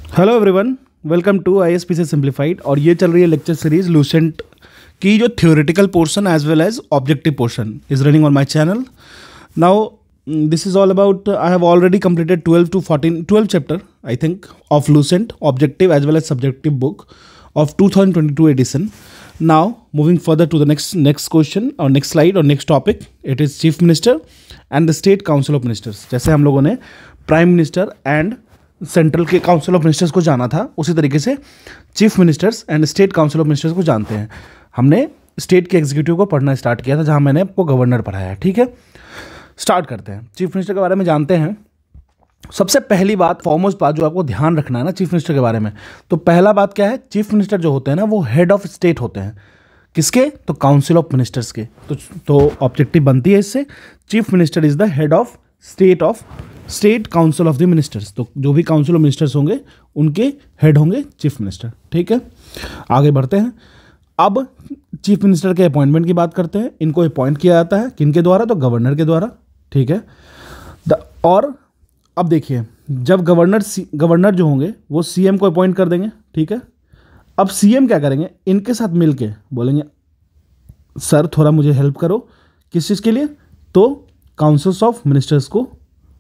Hello everyone, welcome to ISPC simplified. और ये चल रही है लेक्चर सीरीज लूसेंट की जो theoretical portion as well as objective portion is running on my channel now. This is all about I have already completed 12 chapter I think of Lucent objective as well as subjective book of 2022 edition. Now moving further to the next question or next slide or next topic, it is chief minister and the state council of ministers. जैसे हम लोगों ने prime minister and central के council of ministers को जाना था, उसी तरीके से chief ministers and state council of ministers को जानते हैं। हमने स्टेट के एग्जीक्यूटिव को पढ़ना स्टार्ट किया था, जहाँ मैंने आपको गवर्नर पढ़ाया है। ठीक है, स्टार्ट करते हैं। चीफ मिनिस्टर के बारे में जानते हैं। सबसे पहली बात, फॉरमोस्ट बात जो आपको ध्यान रखना है ना चीफ मिनिस्टर के बारे में, तो पहला बात क्या है, चीफ मिनिस्टर जो होते हैं ना वो हेड ऑफ स्टेट होते हैं। किसके? तो काउंसिल ऑफ मिनिस्टर्स के। तो ऑब्जेक्टिव बनती है इससे, chief minister is the head of state council of the ministers. तो जो भी काउंसिल ऑफ मिनिस्टर्स होंगे उनके हेड होंगे चीफ मिनिस्टर। ठीक है, आगे बढ़ते हैं। अब चीफ मिनिस्टर के अपॉइंटमेंट की बात करते हैं। इनको अपॉइंट किया जाता है किनके द्वारा? तो गवर्नर के द्वारा। ठीक है, और अब देखिए, जब गवर्नर जो होंगे वो सीएम को अपॉइंट कर देंगे। ठीक है, अब सीएम क्या करेंगे, इनके साथ मिलके बोलेंगे सर थोड़ा मुझे हेल्प करो। किस चीज़ के लिए? तो काउंसिल्स ऑफ मिनिस्टर्स को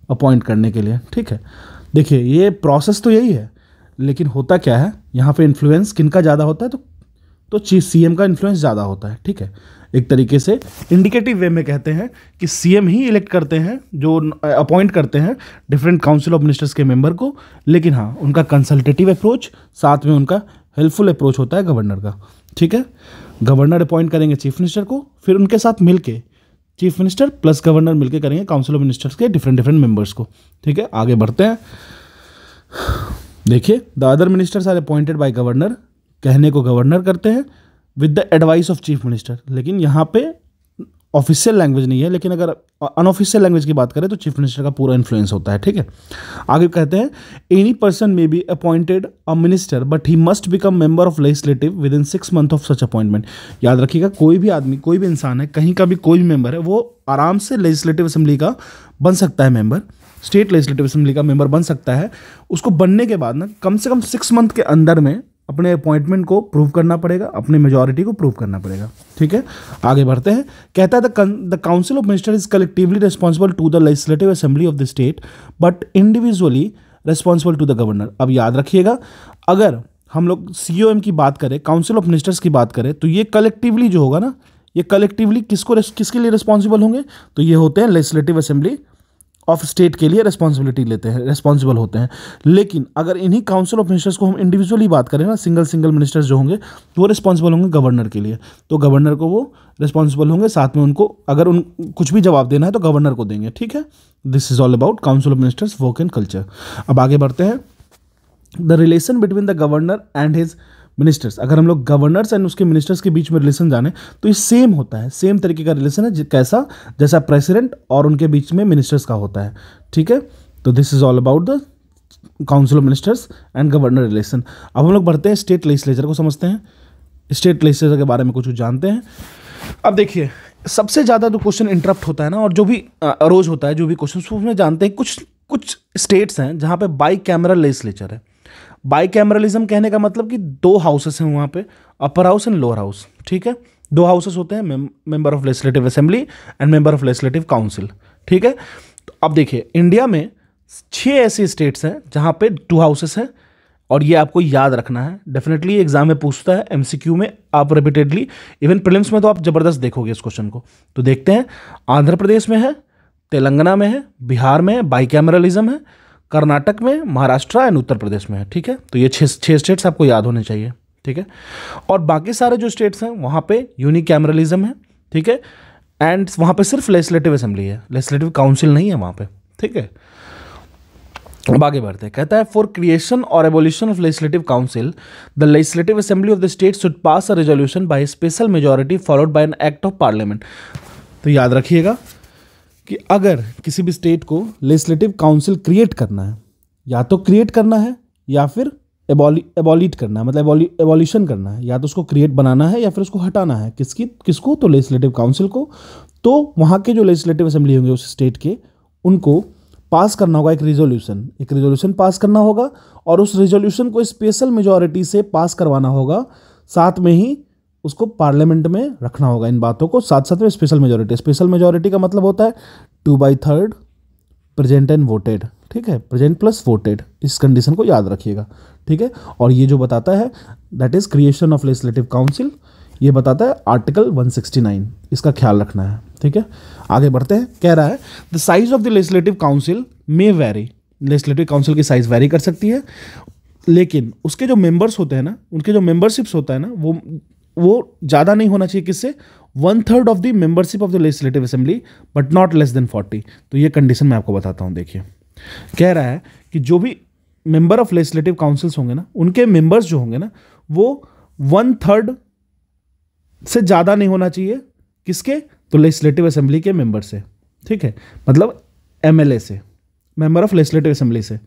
अपॉइंट करने के लिए। ठीक है, देखिए ये प्रोसेस तो यही है, लेकिन होता क्या है यहाँ पे इन्फ्लुएंस किनका ज़्यादा होता है? तो चीफ सीएम का इन्फ्लुएंस ज़्यादा होता है। ठीक है, एक तरीके से इंडिकेटिव वे में कहते हैं कि सीएम ही इलेक्ट करते हैं, जो अपॉइंट करते हैं डिफरेंट काउंसिल ऑफ मिनिस्टर्स के मेंबर को। लेकिन हाँ, उनका कंसल्टेटिव अप्रोच साथ में उनका हेल्पफुल अप्रोच होता है गवर्नर का। ठीक है, गवर्नर अपॉइंट करेंगे चीफ मिनिस्टर को, फिर उनके साथ मिलके चीफ मिनिस्टर प्लस गवर्नर मिलके करेंगे काउंसिल ऑफ मिनिस्टर्स के डिफरेंट मेंबर्स को। ठीक है, आगे बढ़ते हैं। देखिए, the other ministers are appointed by governor. कहने को गवर्नर करते हैं with the advice of chief minister. लेकिन यहाँ पे ऑफिशियल लैंग्वेज नहीं है, लेकिन अगर अनऑफिशियल लैंग्वेज की बात करें तो चीफ मिनिस्टर का पूरा इन्फ्लुएंस होता है। ठीक है, आगे कहते हैं any person may be appointed a minister but he must become member of legislative with in 6 months of such appointment. याद रखिएगा, कोई भी आदमी, कोई भी इंसान है, कहीं का भी कोई भी मेंबर है, वो आराम से लेजिस्लेटिव असेंबली का बन सकता है मेंबर, स्टेट लेजिस्लेटिव असेंबली का मेंबर बन सकता है। उसको बनने के बाद ना कम से कम 6 month के अंदर में अपने अपॉइंटमेंट को प्रूव करना पड़ेगा, अपने मेजॉरिटी को प्रूव करना पड़ेगा। ठीक है, आगे बढ़ते हैं। कहता है the council of minister is collectively responsible to the legislative assembly of the state but individually responsible to the governor. अब याद रखिएगा, अगर हम लोग सीओएम की बात करें, काउंसिल ऑफ मिनिस्टर्स की बात करें, तो ये कलेक्टिवली जो होगा ना, ये कलेक्टिवली किसके लिए रिस्पॉन्सिबल होंगे? तो ये होते हैं लेजिस्लेटिव असेंबली ऑफ स्टेट के लिए रिस्पॉन्सिबल होते हैं। लेकिन अगर इन्हीं काउंसिल ऑफ मिनिस्टर्स को हम इंडिविजुअली बात करें ना, सिंगल मिनिस्टर्स जो होंगे वो रिस्पॉन्सिबल होंगे गवर्नर के लिए। तो गवर्नर को वो रिस्पॉन्सिबल होंगे, साथ में उनको अगर कुछ भी जवाब देना है तो गवर्नर को देंगे। ठीक है, this is all about council of ministers work and culture. अब आगे बढ़ते हैं। The relation between the governor and his ministers. अगर हम लोग गवर्नर्स एंड उसके मिनिस्टर्स के बीच में रिलेशन जाने तो ये सेम होता है, सेम तरीके का रिलेशन है कैसा, जैसा प्रेसिडेंट और उनके बीच में मिनिस्टर्स का होता है। ठीक है, तो this is all about the council of ministers and governor relation. अब हम लोग बढ़ते हैं, स्टेट लेजिस्लेचर को समझते हैं। स्टेट लेजिस्लेचर के बारे में कुछ जानते हैं। अब देखिए, सबसे ज़्यादा जो क्वेश्चन इंटरप्ट होता है ना, और जो भी अरोज होता है, जो भी क्वेश्चन, उसमें जानते हैं कुछ स्टेट्स हैं जहाँ पे बाई कैमरल लेजिस्लेचर है। बाई कैमरलिज्म कहने का मतलब कि 2 हाउसेस हैं वहाँ पे, upper house and lower house. ठीक है, 2 हाउसेस होते हैं, member of legislative assembly and member of legislative council. ठीक है, तो अब देखिए, इंडिया में 6 ऐसे स्टेट्स हैं जहाँ पे 2 हाउसेस हैं, और ये आपको याद रखना है। डेफिनेटली एग्जाम में पूछता है, एमसीक्यू में आप रिपीटेडली, इवन प्रीलिम्स में तो आप जबरदस्त देखोगे इस क्वेश्चन को। तो देखते हैं, आंध्र प्रदेश में है, तेलंगाना में है, बिहार में है, बाई कैमरलिज्म है, कर्नाटक में, महाराष्ट्र एंड उत्तर प्रदेश में है। ठीक है, तो ये 6 स्टेट्स आपको याद होने चाहिए। ठीक है, और बाकी सारे जो स्टेट्स हैं वहाँ पे यूनिकैमरलिज्म है। ठीक है, एंड वहाँ पे सिर्फ लेजिस्लेटिव असेंबली है, लेजिस्लेटिव काउंसिल नहीं है वहाँ पे। ठीक है, अब आगे बढ़ते हैं। कहता है फॉर क्रिएशन और abolition of legislative council the legislative assembly of the state should pass a resolution by special majority followed by an act of parliament. तो याद रखिएगा कि अगर किसी भी स्टेट को लेजिस्लेटिव काउंसिल क्रिएट करना है, या तो क्रिएट करना है या फिर एबॉलिट करना है, मतलब एबॉलिशन करना है, या तो उसको क्रिएट बनाना है या फिर उसको हटाना है। किसको? तो लेजिस्लेटिव काउंसिल को। तो वहाँ के जो लेजिस्लेटिव असेंबली होंगे उस स्टेट के, उनको पास करना होगा एक रिजोल्यूशन पास करना होगा, और उस रिजोल्यूशन को स्पेशल मेजॉरिटी से पास करवाना होगा, साथ में ही उसको पार्लियामेंट में रखना होगा। इन बातों को साथ साथ में स्पेशल मेजॉरिटी का मतलब होता है 2/3 प्रेजेंट एंड वोटेड, ठीक है, प्रेजेंट प्लस वोटेड, इस कंडीशन को याद रखिएगा, ठीक है। और ये जो बताता है that is creation of legislative council, ये बताता है आर्टिकल 169, इसका ख्याल रखना है, ठीक है। आगे बढ़ते हैं, कह रहा है the size of the legislative council may vary, legislative council की साइज वैरी कर सकती है, लेकिन उसके जो मेंबर्स होते हैं ना, उनके जो मेंबरशिप्स होता है ना, वो ज़्यादा नहीं होना चाहिए, किससे, 1/3 of the membership of the legislative assembly but not less then 40। तो ये कंडीशन मैं आपको बताता हूँ। देखिए, कह रहा है कि जो भी मेंबर ऑफ लेजिस्लेटिव काउंसिल्स होंगे ना, उनके मेंबर्स जो होंगे ना, वो 1/3 से ज़्यादा नहीं होना चाहिए, किसके, तो लेजिस्लेटिव असेंबली के मेंबर से, ठीक है, मतलब एमएलए से, मेंबर ऑफ लेजिस्लेटिव असेंबली से।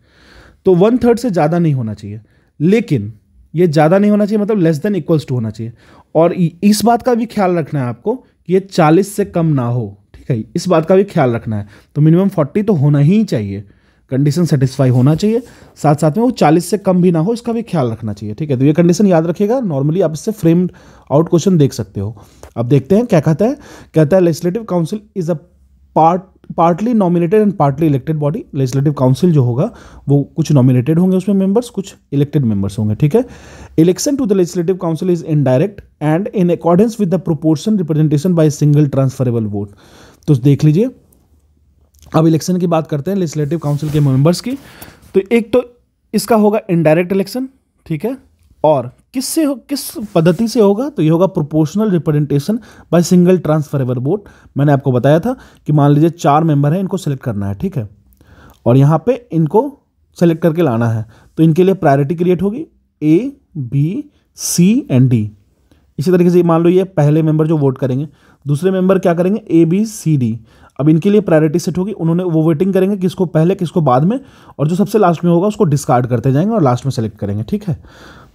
तो 1/3 से ज़्यादा नहीं होना चाहिए, लेकिन ये ज़्यादा नहीं होना चाहिए मतलब लेस देन इक्वल्स टू होना चाहिए। और इस बात का भी ख्याल रखना है आपको कि ये 40 से कम ना हो, ठीक है, इस बात का भी ख्याल रखना है। तो मिनिमम 40 तो होना ही चाहिए, कंडीशन सेटिस्फाई होना चाहिए, साथ साथ में वो 40 से कम भी ना हो, इसका भी ख्याल रखना चाहिए, ठीक है। तो ये कंडीशन याद रखिएगा, नॉर्मली आप इससे फ्रेम्ड आउट क्वेश्चन देख सकते हो। अब देखते हैं क्या कहता है legislative council is a partly nominated and partly elected body. Legislative council जो होगा वो कुछ नॉमिनेटेड होंगे उसमें मेंबर्स, कुछ इलेक्टेड मेंबर्स होंगे, ठीक है। Election to the legislative council is indirect and in accordance with the proportion representation by single transferable vote. तो देख लीजिए, अब इलेक्शन की बात करते हैं लेजिस्लेटिव काउंसिल के मेंबर्स की। तो एक तो इसका होगा इनडायरेक्ट इलेक्शन, ठीक है, और किस पद्धति से होगा, तो ये होगा proportional representation by single transferable vote. मैंने आपको बताया था कि मान लीजिए 4 मेंबर हैं, इनको सेलेक्ट करना है, ठीक है, और यहाँ पे इनको सेलेक्ट करके लाना है, तो इनके लिए प्रायोरिटी क्रिएट होगी A, B, C and D। इसी तरीके से मान लो ये पहले मेंबर जो वोट करेंगे, दूसरे मेंबर क्या करेंगे, A, B, C, D। अब इनके लिए प्रायोरिटी सेट होगी, उन्होंने वो वोटिंग करेंगे किसको पहले किसको बाद में, और जो सबसे लास्ट में होगा उसको डिस्कार्ड करते जाएंगे और लास्ट में सेलेक्ट करेंगे, ठीक है।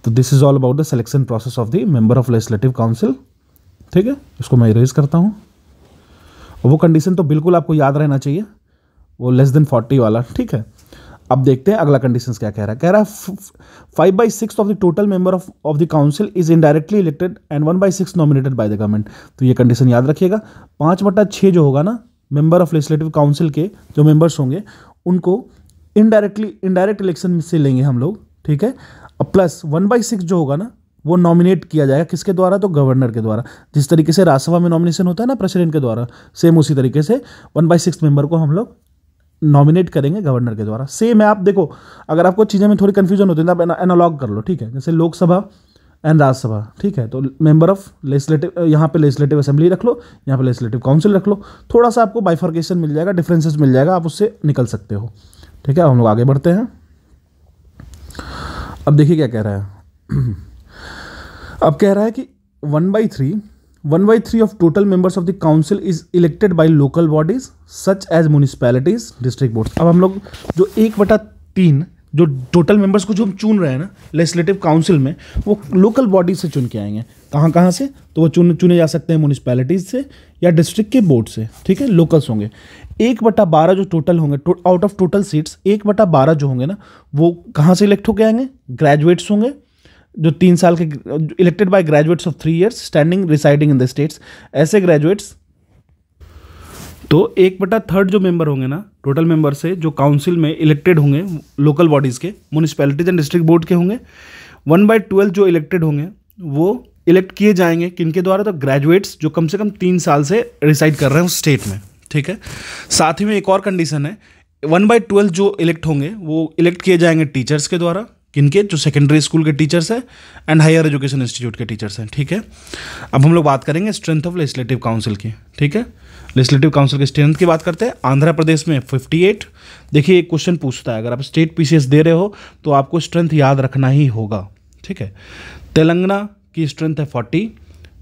तो this is all about the selection process of the member of legislative council, ठीक है। इसको मैं इरेज करता हूँ, और वो कंडीशन तो बिल्कुल आपको याद रहना चाहिए, वो लेस देन 40 वाला, ठीक है। अब देखते हैं अगला कंडीशन क्या कह रहा है 5/6 of the total member of the council is indirectly elected and 1/6 nominated by the government. तो ये कंडीशन याद रखिएगा, 5/6 जो होगा ना मेंबर ऑफ लेजिस्लेटिव काउंसिल के जो मेंबर्स होंगे उनको इनडायरेक्ट इलेक्शन से लेंगे हम लोग, ठीक है। और प्लस 1/6 जो होगा ना वो नॉमिनेट किया जाएगा किसके द्वारा, तो गवर्नर के द्वारा। जिस तरीके से राज्यसभा में नॉमिनेशन होता है ना प्रेसिडेंट के द्वारा, सेम उसी तरीके से 1/6 मेंबर को हम लोग नॉमिनेट करेंगे गवर्नर के द्वारा। सेम है, आप देखो अगर आपको चीज़ें में थोड़ी कंफ्यूजन होती है तो आप एनालॉग कर लो, ठीक है, जैसे लोकसभा एंड राज्यसभा, ठीक है। तो मेंबर ऑफ लेजिस्लेटिव, यहाँ पे लेजिस्लेटिव असेंबली रख लो, यहाँ पे लेजिस्लेटिव काउंसिल रख लो, थोड़ा सा आपको बाइफर्केशन मिल जाएगा, डिफरेंसेस मिल जाएगा, आप उससे निकल सकते हो, ठीक है। हम लोग आगे बढ़ते हैं। अब देखिए क्या कह रहा है अब कह रहा है कि 1/3 of total members of the council is elected by local bodies such as municipalities, district boards. अब हम लोग जो 1/3 जो टोटल मेंबर्स को जो हम चुन रहे हैं ना लेजिस्लेटिव काउंसिल में, वो लोकल बॉडी से चुन के आएंगे। कहाँ से, तो वो चुने जा सकते हैं म्यूनिसिपैलिटीज से या डिस्ट्रिक्ट के बोर्ड से, ठीक है, लोकल्स होंगे। 1/12 जो टोटल होंगे, आउट ऑफ टोटल सीट्स 1/12 जो होंगे ना, वो कहाँ से इलेक्ट होके आएंगे, ग्रेजुएट्स होंगे जो 3 साल के, elected by graduates of 3 years standing residing in the states. ऐसे ग्रेजुएट्स तो 1/3 जो मेंबर होंगे ना टोटल मेंबर से जो काउंसिल में इलेक्टेड होंगे लोकल बॉडीज़ के, म्यूनिसिपैलिटीज एंड डिस्ट्रिक्ट बोर्ड के होंगे। 1/12 जो इलेक्टेड होंगे वो इलेक्ट किए जाएंगे किनके द्वारा, तो ग्रेजुएट्स जो कम से कम 3 साल से रिसाइड कर रहे हैं उस स्टेट में, ठीक है। साथ ही में एक और कंडीशन है, 1/12 जो इलेक्ट होंगे वो इलेक्ट किए जाएंगे टीचर्स के द्वारा, किनके, जो सेकेंडरी स्कूल के टीचर्स हैं एंड हायर एजुकेशन इंस्टीट्यूट के टीचर्स हैं, ठीक है। अब हम लोग बात करेंगे स्ट्रेंथ ऑफ लेजिस्लेटिव काउंसिल की, ठीक है। लेजिस्लेटिव काउंसिल की स्ट्रेंथ की बात करते हैं। आंध्र प्रदेश में 58। देखिए एक क्वेश्चन पूछता है, अगर आप स्टेट पीसीएस दे रहे हो तो आपको स्ट्रेंथ याद रखना ही होगा, ठीक है। तेलंगाना की स्ट्रेंथ है 40,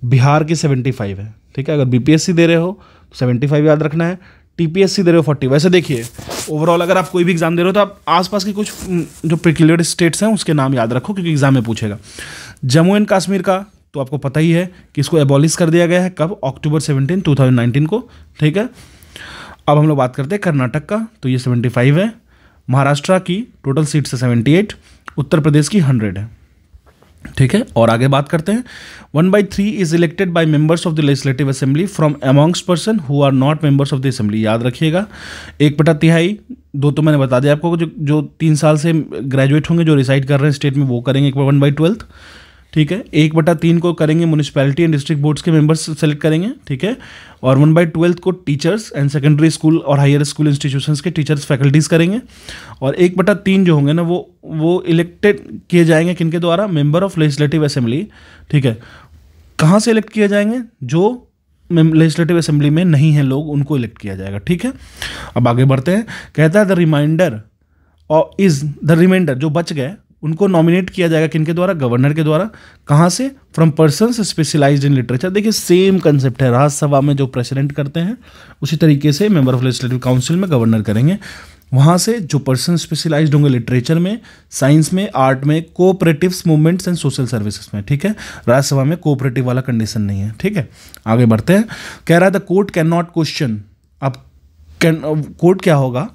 बिहार की 75 है, ठीक है। अगर बीपीएससी दे रहे हो तो 75 याद रखना है, टीपीएससी दे रहे हो 40। वैसे देखिए ओवरऑल अगर आप कोई भी एग्जाम दे रहे हो तो आप आसपास की कुछ जो पेक्युलियर स्टेट्स हैं उसके नाम याद रखो, क्योंकि एग्जाम में पूछेगा। जम्मू एंड कश्मीर का तो आपको पता ही है कि इसको एबॉलिश कर दिया गया है, कब, अक्टूबर 17, 2019 को, ठीक है। अब हम लोग बात करते हैं कर्नाटक का, तो ये 75 है, महाराष्ट्र की टोटल सीट्स है 78, उत्तर प्रदेश की 100 है, ठीक है। और आगे बात करते हैं, 1/3 is elected by members of the legislative assembly from amongst person who are not members of the assembly. याद रखिएगा, 1/3, 2 तो मैंने बता दिया आपको, जो 3 साल से ग्रेजुएट होंगे, जो रिसाइड कर रहे हैं स्टेट में, वो करेंगे 1/12, ठीक है। 1/3 को करेंगे म्यूनिसिपैलिटी एंड डिस्ट्रिक्ट बोर्ड्स के मेंबर्स सेलेक्ट करेंगे, ठीक है। और 1/12 को टीचर्स एंड सेकेंडरी स्कूल और हायर स्कूल इंस्टीट्यूशंस के टीचर्स फैकल्टीज़ करेंगे। और 1/3 जो होंगे ना, वो इलेक्टेड किए जाएंगे किनके द्वारा, मेंबर ऑफ लेजिस्लेटिव असेंबली, ठीक है। कहाँ से इलेक्ट किए जाएंगे, जो लेजिस्लेटिव असेंबली में नहीं है लोग, उनको इलेक्ट किया जाएगा, ठीक है। अब आगे बढ़ते हैं, कहता है द रिमाइंडर जो बच गए उनको नॉमिनेट किया जाएगा किनके द्वारा, गवर्नर के द्वारा। कहाँ से, from persons specialised in literature. देखिए सेम कंसेप्ट है, राज्यसभा में जो प्रेसिडेंट करते हैं उसी तरीके से मेंबर ऑफ लेजिस्लेटिव काउंसिल में गवर्नर करेंगे। वहाँ से जो पर्सन स्पेशलाइज्ड होंगे लिटरेचर में, साइंस में, आर्ट में, cooperatives movements and social services में, ठीक है। राज्यसभा में कोऑपरेटिव वाला कंडीशन नहीं है, ठीक है। आगे बढ़ते हैं, कह रहा है the court can not question. अब कोर्ट क्या होगा,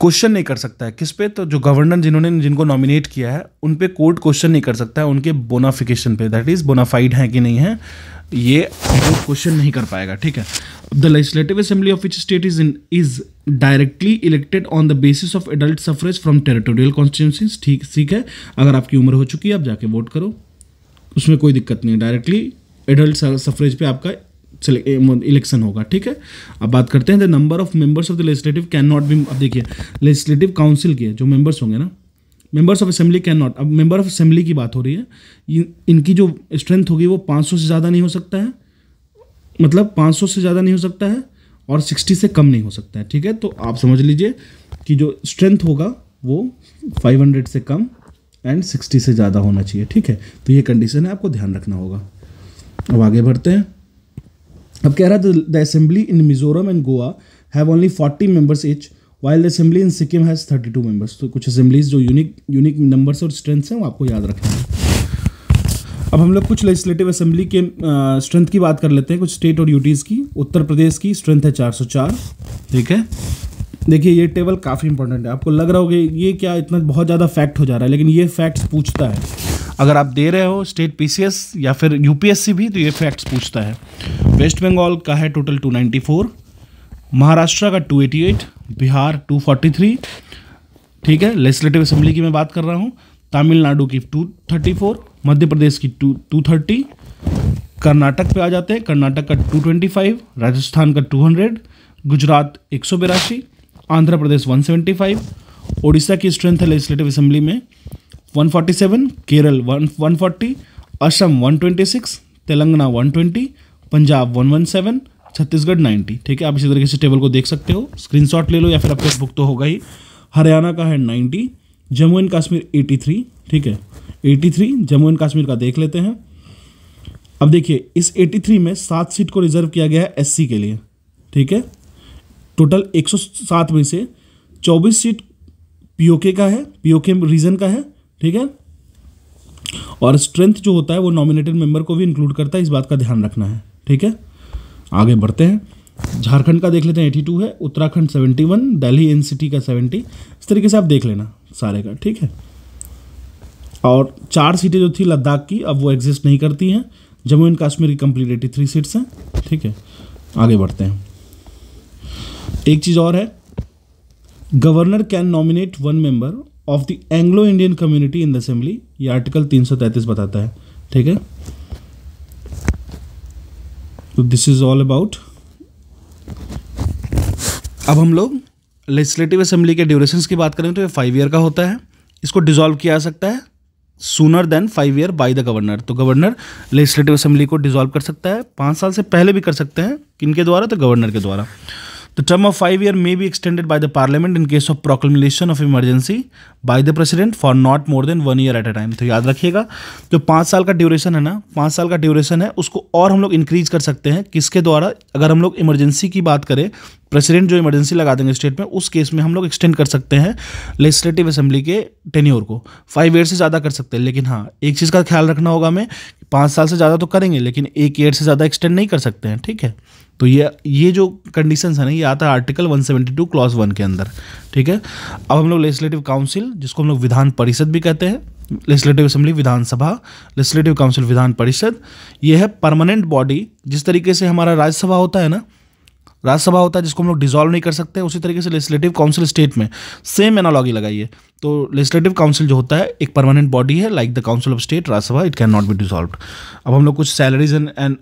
क्वेश्चन नहीं कर सकता है किस पे, तो जो गवर्नर जिनको नॉमिनेट किया है उन पे कोर्ट क्वेश्चन नहीं कर सकता है, उनके बोनाफिकेशन पे, दैट इज बोनाफाइड है कि नहीं है, ये क्वेश्चन नहीं कर पाएगा, ठीक है। The legislative assembly of which state is directly elected on the basis of adult suffrage from territorial constituencies, ठीक है। अगर आपकी उम्र हो चुकी है आप जाके वोट करो, उसमें कोई दिक्कत नहीं है, डायरेक्टली एडल्ट सफरेज पे आपका इलेक्शन होगा, ठीक है। अब बात करते हैं the number of members of the legislative can not B. अब देखिए लेजिस्लेटिव काउंसिल के जो मेंबर्स होंगे ना, members of assembly can not, अब मेंबर ऑफ असेंबली की बात हो रही है, इनकी जो स्ट्रेंथ होगी वो 500 से ज़्यादा नहीं हो सकता है, मतलब 500 से ज़्यादा नहीं हो सकता है, और 60 से कम नहीं हो सकता है, ठीक है। तो आप समझ लीजिए कि जो स्ट्रेंथ होगा वो 500 से कम एंड 60 से ज़्यादा होना चाहिए, ठीक है। तो ये कंडीशन है, आपको ध्यान रखना होगा। अब आगे बढ़ते हैं, अब कह रहा है the assembly in Mizoram and Goa have only 40 members each while the assembly in Sikkim has 32 members. तो कुछ असेंबलीज जो यूनिक नंबर्स और स्ट्रेंथ्स हैं वो आपको याद रखना है। अब हम लोग कुछ लेजिस्लेटिव असेंबली के स्ट्रेंथ की बात कर लेते हैं, कुछ स्टेट और यूटीज़ की। उत्तर प्रदेश की स्ट्रेंथ है 404, ठीक है। देखिए ये टेबल काफ़ी इंपॉर्टेंट है, आपको लग रहा होगा ये क्या इतना बहुत ज़्यादा फैक्ट हो जा रहा है, लेकिन ये फैक्ट्स पूछता है। अगर आप दे रहे हो स्टेट पीसीएस या फिर यूपीएससी भी, तो ये फैक्ट्स पूछता है। वेस्ट बंगाल का है टोटल 294, महाराष्ट्र का 288, बिहार 243, ठीक है। लेजिस्लेटिव असेंबली की मैं बात कर रहा हूँ, तमिलनाडु की 234, मध्य प्रदेश की 230, कर्नाटक पे आ जाते हैं, कर्नाटक का 225, राजस्थान का 200, गुजरात 182, आंध्र प्रदेश 175, उड़ीसा की स्ट्रेंथ है लेजिस्लेटिव असेंबली में 147, केरल 140, असम 126, तेलंगाना 120, पंजाब 117, छत्तीसगढ़ 90, ठीक है। आप इसी तरीके से टेबल को देख सकते हो, स्क्रीनशॉट ले लो या फिर आपके बुक तो होगा ही। हरियाणा का है 90, जम्मू एंड कश्मीर 83, ठीक है। 83 जम्मू एंड कश्मीर का देख लेते हैं। अब देखिए इस 83 में 7 सीट को रिजर्व किया गया है एससी के लिए, ठीक है। टोटल 107 में से 24 सीट पीओके का है, पीओके रीजन का है, ठीक है। और स्ट्रेंथ जो होता है वो नॉमिनेटेड मेंबर को भी इंक्लूड करता है, इस बात का ध्यान रखना है, ठीक है। आगे बढ़ते हैं, झारखंड का देख लेते हैं 82 है, उत्तराखंड 71, दिल्ली एनसीटी का 70, इस तरीके से आप देख लेना सारे का, ठीक है। और 4 सीटें जो थी लद्दाख की अब वो एग्जिस्ट नहीं करती हैं, जम्मू एंड कश्मीर की कंप्लीट 83 सीट्स हैं, ठीक है। आगे बढ़ते हैं, एक चीज़ और है, governor can nominate 1 member of the Anglo Indian community in the assembly, ये आर्टिकल 333 बताता है, ठीक है। तो दिस इज ऑल अबाउट। अब हम लोग लेजिस्लेटिव असेंबली के ड्यूरेशंस की बात करें तो ये 5 ईयर का होता है, इसको डिसॉल्व किया जा सकता है sooner than 5 year by the governor. तो गवर्नर लेजिस्लेटिव असेंबली को डिसॉल्व कर सकता है, 5 साल से पहले भी कर सकते हैं, किनके द्वारा, तो गवर्नर के द्वारा। The term of 5 year may be extended by the parliament in case of proclamation of emergency by the president for not more than 1 year at a time। तो याद रखिएगा जो 5 साल का ड्यूरेशन है ना, 5 साल का ड्यूरेशन है, उसको और हम लोग इंक्रीज कर सकते हैं, किसके द्वारा, अगर हम लोग इमरजेंसी की बात करें, प्रेसिडेंट जो इमरजेंसी लगा देंगे स्टेट में, उस केस में हम लोग एक्सटेंड कर सकते हैं लेजिस्लेटिव असेंबली के टेन्योर को, 5 ईयर से ज़्यादा कर सकते हैं। लेकिन हाँ एक चीज़ का ख्याल रखना होगा हमें, 5 साल से ज़्यादा तो करेंगे लेकिन 1 ईयर से ज़्यादा एक्सटेंड नहीं कर सकते हैं, ठीक है। तो ये जो कंडीशंस है ना, ये आता है आर्टिकल 172 क्लॉज 1 के अंदर, ठीक है। अब हम लोग लेजिस्लेटिव काउंसिल, जिसको हम लोग विधान परिषद भी कहते हैं, लेजिस्लेटिव असेंबली विधानसभा, लेजिस्लेटिव काउंसिल विधान परिषद, ये है परमानेंट बॉडी। जिस तरीके से हमारा राज्यसभा होता है ना, राज्यसभा होता है जिसको हम लोग डिसॉल्व नहीं कर सकते, उसी तरीके से लेजिस्लेटिव काउंसिल स्टेट में सेम एनालॉजी लगाइए। तो लेजिस्लेटिव काउंसिल जो होता है एक परमानेंट बॉडी है, like the council of state, Rajya Sabha, it can not be dissolved. अब हम लोग कुछ salaries and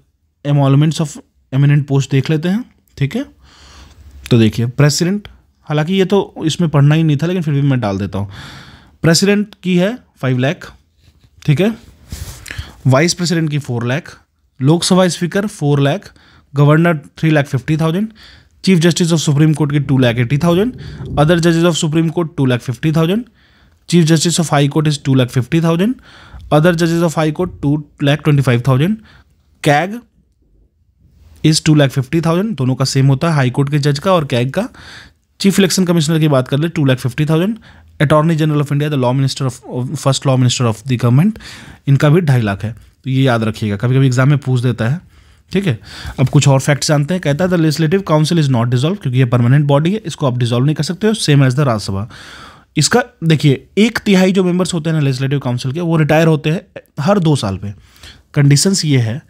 emoluments of eminent post देख लेते हैं, ठीक है। तो देखिए प्रेसिडेंट, हालांकि ये तो इसमें पढ़ना ही नहीं था, लेकिन फिर भी मैं डाल देता हूँ। प्रेसिडेंट की है 5 लाख, ठीक है। वाइस प्रेसिडेंट की 4 lakh, Lok Sabha speaker 4 lakh, governor 3,50,000, chief justice of supreme court की 2,80,000, अदर जजेस of supreme court 2,50,000, chief justice of high court is 2,50,000, other जजेस of high court 2,25,000, CAG is 2,50,000, दोनों का सेम होता है, हाई कोर्ट के जज का और कैग का। चीफ इलेक्शन कमिश्नर की बात कर ले 2,50,000, attorney general of India, the law minister of first law minister of the government, इनका भी 2.5 लाख है। तो ये याद रखिएगा, कभी कभी एग्जाम में पूछ देता है, ठीक है। अब कुछ और फैक्ट्स जानते हैं। कहता है the legislative council is not dissolve, क्योंकि ये परमानेंट बॉडी है, इसको आप डिसॉल्व नहीं कर सकते हो, सेम एज द राज्यसभा। इसका देखिए 1/3 जो मेंबर्स होते हैं ना लेजिस्लेटिव काउंसिल के, वो रिटायर होते हैं हर 2 साल पे। कंडीशंस ये है,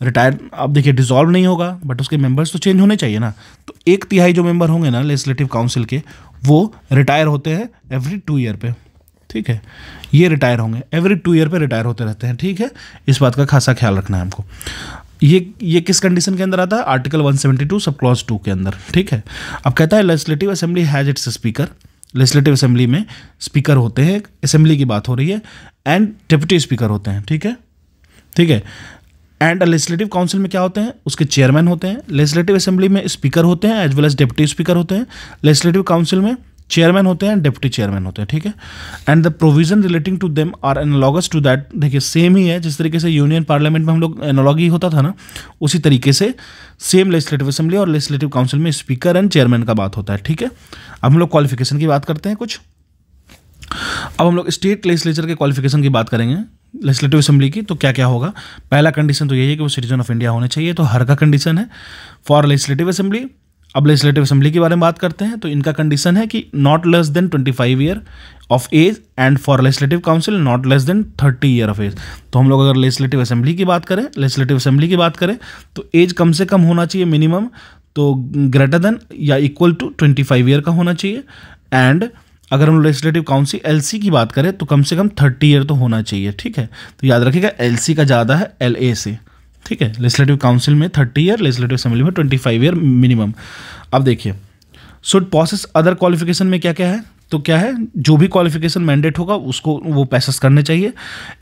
रिटायर, अब देखिए डिसॉल्व नहीं होगा बट उसके मेंबर्स तो चेंज होने चाहिए ना। तो 1/3 जो मेंबर होंगे ना लेजिस्लेटिव काउंसिल के, वो रिटायर होते हैं एवरी 2 ईयर पे, ठीक है। ये रिटायर होंगे एवरी 2 ईयर पे, रिटायर होते रहते हैं, ठीक है। इस बात का खासा ख्याल रखना है हमको। ये किस कंडीशन के अंदर आता है? आर्टिकल 172 सब क्लॉज 2 के अंदर, ठीक है। अब कहता है legislative assembly has its speaker, legislative assembly में स्पीकर होते हैं, असेंबली की बात हो रही है, एंड डिप्टी स्पीकर होते हैं, ठीक है, ठीक है। एंड लेजिस्लेटिव काउंसिल में क्या होते हैं? उसके चेयरमैन होते हैं। लेजिस्लेटिव असेंबली में स्पीकर होते हैं as well as deputy speaker होते हैं। लेजिस्लेटिव काउंसिल में चेयरमैन होते हैं, डिप्टी चेयरमैन होते हैं, ठीक है। And the provision relating to them are analogous to that, देखिए सेम ही है जिस तरीके से यूनियन पार्लियामेंट में हम लोग एनालॉगी होता था ना, उसी तरीके से सेम लेजिस्लेटिव असेंबली और लेजिस्लेटिव काउंसिल में स्पीकर एंड चेयरमैन का बात होता है, ठीक है। अब हम लोग क्वालिफिकेशन की बात करते हैं कुछ। अब हम लोग स्टेट लेजिस्लेचर के क्वालिफिकेशन की बात करेंगे लेजिस्लेटिव असेंबली की। तो क्या क्या होगा? पहला कंडीशन तो यही है कि वो सिटीजन ऑफ इंडिया होने चाहिए, तो हर का कंडीशन है फॉर लेजिस्लेटिव असेंबली। अब लेजिस्लेटिव असेंबली के बारे में बात करते हैं, तो इनका कंडीशन है कि not less than 25 year of age, and for legislative council not less than 30 year of age. तो हम लोग अगर लेजिस्लेटिव असेंबली की बात करें, तो एज कम से कम होना चाहिए मिनिमम, तो ग्रेटर देन या इक्वल टू 25 ईयर का होना चाहिए। एंड अगर हम लेजिस्लेटिव काउंसिल एलसी की बात करें तो कम से कम 30 ईयर तो होना चाहिए, ठीक है। तो याद रखिएगा एलसी का ज़्यादा है एलए से, ठीक है। लेजिस्लेटिव काउंसिल में 30 ईयर, लेजिस्लेटिव असेंबली में 25 ईयर मिनिमम। अब देखिए शुड पॉसेस अदर क्वालिफिकेशन में क्या क्या है? तो क्या है, जो भी क्वालिफिकेशन मैंडेट होगा उसको वो पैसेस करने चाहिए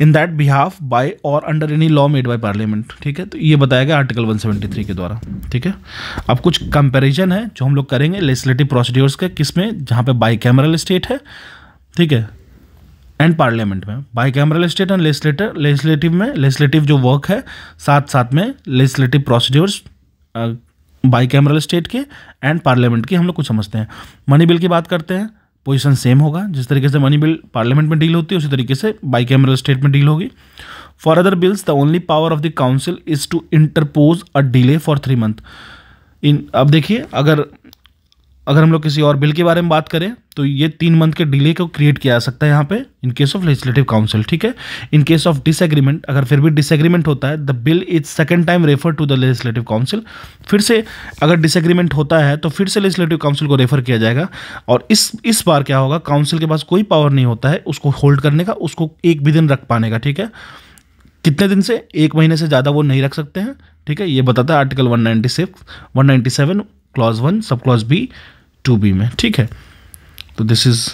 इन दैट बिहाफ बाय और under any law made by parliament, ठीक है। तो ये बताया गया आर्टिकल 173 के द्वारा, ठीक है। अब कुछ कंपैरिजन है जो हम लोग करेंगे लेजिस्लेटिव प्रोसीड्योर्स के, किसमें? जहाँ पे बाई कैमरल स्टेट है, ठीक है, एंड पार्लियामेंट में। By cameral state and legislative में लेजिस्लेटिव जो वर्क है, साथ साथ में legislative procedures by cameral state के एंड पार्लियामेंट की हम लोग कुछ समझते हैं। मनी बिल की बात करते हैं, पोजीशन सेम होगा, जिस तरीके से मनी बिल पार्लियामेंट में डील होती है उसी तरीके से बाई कैमरल स्टेट में डील होगी। For other bills the only power of the council is to interpose a delay for 3 month. अब देखिए अगर हम लोग किसी और बिल के बारे में बात करें तो ये 3 मंथ के डिले को क्रिएट किया जा सकता है यहाँ पे in case of legislative council, ठीक है। इन केस ऑफ डिसएग्रीमेंट, अगर फिर भी डिसएग्रीमेंट होता है, the bill is second time refer to the legislative council. फिर से अगर डिसएग्रीमेंट होता है तो फिर से लेजिस्लेटिव काउंसिल को रेफर किया जाएगा, और इस बार क्या होगा, काउंसिल के पास कोई पावर नहीं होता है उसको होल्ड करने का, उसको एक भी दिन रख पाने का, ठीक है। कितने दिन से? 1 महीने से ज़्यादा वो नहीं रख सकते हैं, ठीक है। ये बताता है article 197 clause 1 sub clause B 2B में, ठीक है। तो दिस इज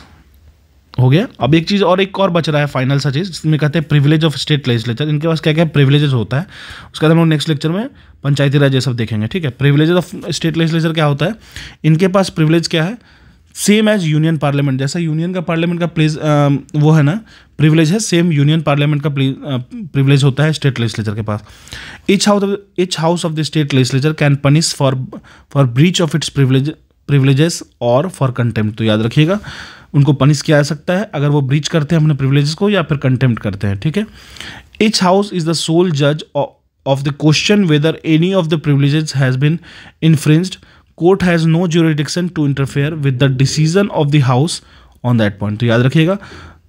हो गया। अब एक चीज़ और बच रहा है फाइनल सा चीज़, जिसमें कहते हैं प्रिविलेज ऑफ स्टेट लेजिस्लेचर। इनके पास क्या क्या प्रिविलेजेस होता है, उसके बाद हम लोग नेक्स्ट लेक्चर में पंचायती राज ये सब देखेंगे, ठीक है। प्रिविलेजेस ऑफ स्टेट लेजिस्लेचर क्या होता है? इनके पास प्रिविलेज क्या है? सेम एज यूनियन पार्लियामेंट, जैसा यूनियन का पार्लियामेंट का प्लेस वो है ना प्रिविलेज है, सेम यूनियन पार्लियामेंट का प्रिविलेज होता है स्टेट लेजिस्लेचर के पास। Each house of the state legislature can punish for breach of its privileges और फॉर कंटेम्प्ट। तो याद रखिएगा उनको पनिश किया जा सकता है अगर वो ब्रीच करते हैं अपने प्रिविलेजेस को या फिर कंटेम्प्ट करते हैं, ठीक है। Each house is the sole जज of the question whether any of the privileges has been infringed, court has no jurisdiction to interfere with the decision of the house on that point. तो याद रखिएगा,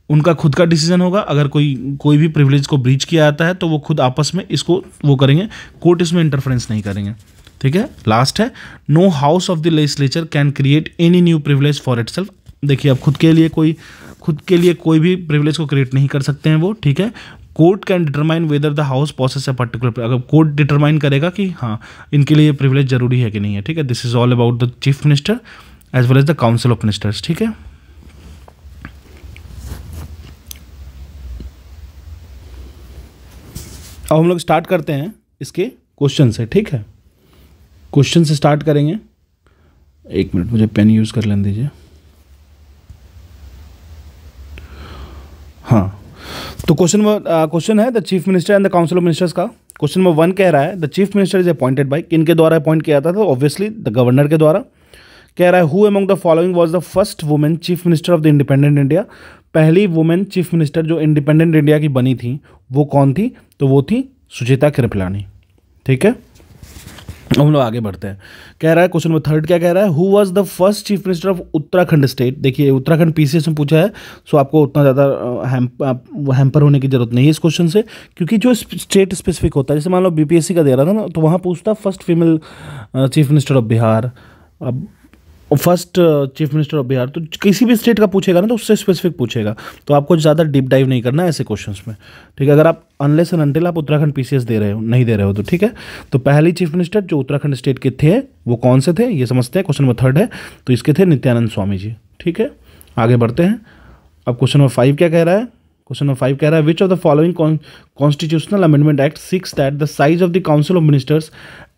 उनका खुद का decision होगा, अगर कोई भी प्रिविलेज को ब्रीच किया जाता है तो वो खुद आपस में इसको वो करेंगे, कोर्ट इसमें इंटरफेरेंस नहीं करेंगे, ठीक है। लास्ट है, no house of the legislature can create any new privilege for itself. देखिए, अब खुद के लिए कोई भी प्रिविलेज को क्रिएट नहीं कर सकते हैं वो, ठीक है। Court can determine whether the house possesses a particular, अगर कोर्ट डिटरमाइन करेगा कि हाँ इनके लिए प्रिविलेज जरूरी है कि नहीं है, ठीक है। This is all about the chief minister as well as the council of ministers, ठीक है। अब हम लोग स्टार्ट करते हैं इसके क्वेश्चन से, ठीक है। क्वेश्चन से स्टार्ट करेंगे। एक मिनट, मुझे पेन यूज़ कर लेने दीजिए। हाँ, तो क्वेश्चन है the chief minister and the council of ministers का। क्वेश्चन नंबर 1 कह रहा है the chief minister is appointed by, किनके द्वारा अपॉइंट किया था? तो ऑब्वियसली द गवर्नर के द्वारा। कह रहा है who among the following was the first women chief minister of the independent India. पहली वुमेन चीफ मिनिस्टर जो इंडिपेंडेंट इंडिया की बनी थी वो कौन थी? तो वो थी सुचेता कृपलानी, ठीक है। हम लोग आगे बढ़ते हैं। कह रहा है क्वेश्चन नंबर 3 क्या कह रहा है, who was the first chief minister of Uttarakhand state. देखिए, उत्तराखंड पीसीएस में पूछा है, सो आपको उतना ज़्यादा हैम्पर होने की जरूरत नहीं है इस क्वेश्चन से, क्योंकि जो स्टेट स्पेसिफिक होता है, जैसे मान लो बीपीएससी का दे रहा था ना, तो वहाँ पूछता first female chief minister of Bihar, अब first chief minister of Bihar, तो किसी भी स्टेट का पूछेगा ना तो उससे स्पेसिफिक पूछेगा, तो आपको ज़्यादा डीप डाइव नहीं करना है ऐसे क्वेश्चंस में, ठीक है। अगर आप अनलेस एंड अनटिल आप उत्तराखंड पीसीएस दे रहे हो, नहीं दे रहे हो तो ठीक है। तो पहली चीफ मिनिस्टर जो उत्तराखंड स्टेट के थे वो कौन से थे ये समझते हैं। क्वेश्चन नंबर 3 है, तो इसके थे नित्यानंद स्वामी जी, ठीक है। आगे बढ़ते हैं। अब क्वेश्चन नंबर 5 क्या कह रहा है? क्वेश्चन नंबर 5 कह रहा है which of the following constitutional amendment act six that the size of the council of ministers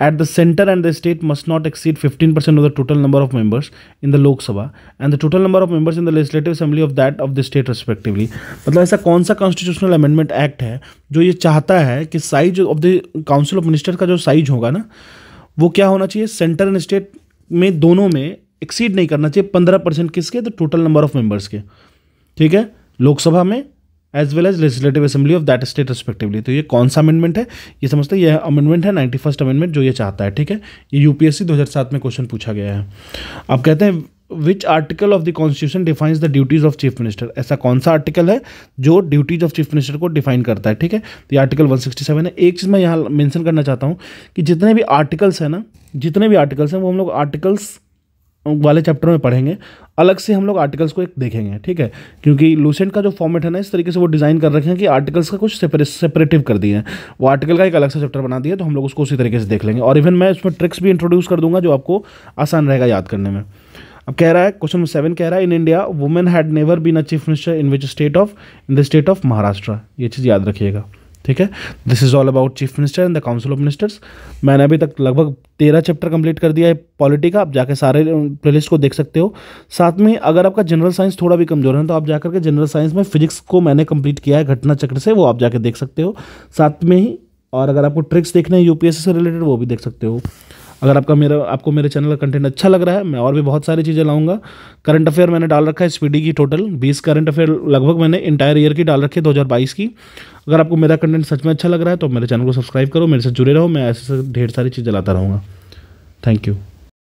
at the center and the state must not exceed 15% of the total number of members in the Lok Sabha and the total number of members in the legislative assembly of that of the state respectively। मतलब ऐसा कौन सा constitutional amendment act है जो ये चाहता है कि size of the council of minister का जो साइज होगा ना, वो क्या होना चाहिए? सेंटर एंड स्टेट में दोनों में एक्सीड नहीं करना चाहिए 15% किसके? तो टोटल नंबर ऑफ मेंबर्स के, ठीक है, लोकसभा में as well as legislative assembly of that state respectively. तो ये कौन सा अमेंडमेंट है ये समझते हैं, ये अमेंडमेंट है 91st अमेंडमेंट जो ये चाहता है, ठीक है। ये यूपीएससी 2007 में क्वेश्चन पूछा गया है। अब कहते हैं which article of the constitution defines the duties of chief minister. ऐसा कौन सा आर्टिकल है जो ड्यूटीज ऑफ चीफ मिनिस्टर को डिफाइन करता है, ठीक है। तो ये आर्टिकल 167 है। एक चीज़ मैं यहाँ मेंशन करना चाहता हूँ कि जितने भी आर्टिकल्स हैं वो हम लोग आर्टिकल्स वाले चैप्टर में पढ़ेंगे, अलग से हम लोग आर्टिकल्स को एक देखेंगे, ठीक है। क्योंकि लूसेंट का जो फॉर्मेट है ना, इस तरीके से वो डिज़ाइन कर रखे हैं कि आर्टिकल्स का कुछ सेपरेटिव कर दिए हैं, वो आर्टिकल का एक अलग सा चैप्टर बना दिया, तो हम लोग उसको उसी तरीके से देख लेंगे। और इवन मैं उसमें ट्रिक्स भी इंट्रोड्यूस कर दूंगा जो आपको आसान रहेगा याद करने में। अब कह रहा है क्वेश्चन नंबर 7 कह रहा है in India women had never been a chief minister in the state of Maharashtra. ये चीज़ याद रखिएगा, ठीक है। This is all about chief minister and the council of ministers. मैंने अभी तक लगभग 13 चैप्टर कंप्लीट कर दिया है पॉलिटी का, आप जाकर सारे प्लेलिस्ट को देख सकते हो। साथ में अगर आपका जनरल साइंस थोड़ा भी कमजोर है तो आप जाकर के जनरल साइंस में फिजिक्स को मैंने कंप्लीट किया है घटना चक्र से, वो आप जाकर देख सकते हो साथ में ही। और अगर आपको ट्रिक्स देखने हैं यूपीएससी से रिलेटेड वो भी देख सकते हो। अगर आपको मेरे चैनल का कंटेंट अच्छा लग रहा है, मैं और भी बहुत सारी चीज़ें लाऊंगा। करंट अफेयर मैंने डाल रखा है स्पीडी की टोटल 20 करंट अफेयर लगभग मैंने इंटायर ईयर की डाल रखी है 2022 की। अगर आपको मेरा कंटेंट सच में अच्छा लग रहा है तो मेरे चैनल को सब्सक्राइब करो, मेरे साथ जुड़े रहो, मैं ऐसे ढेर सारी चीज़ें लाता रहूँगा। Thank you.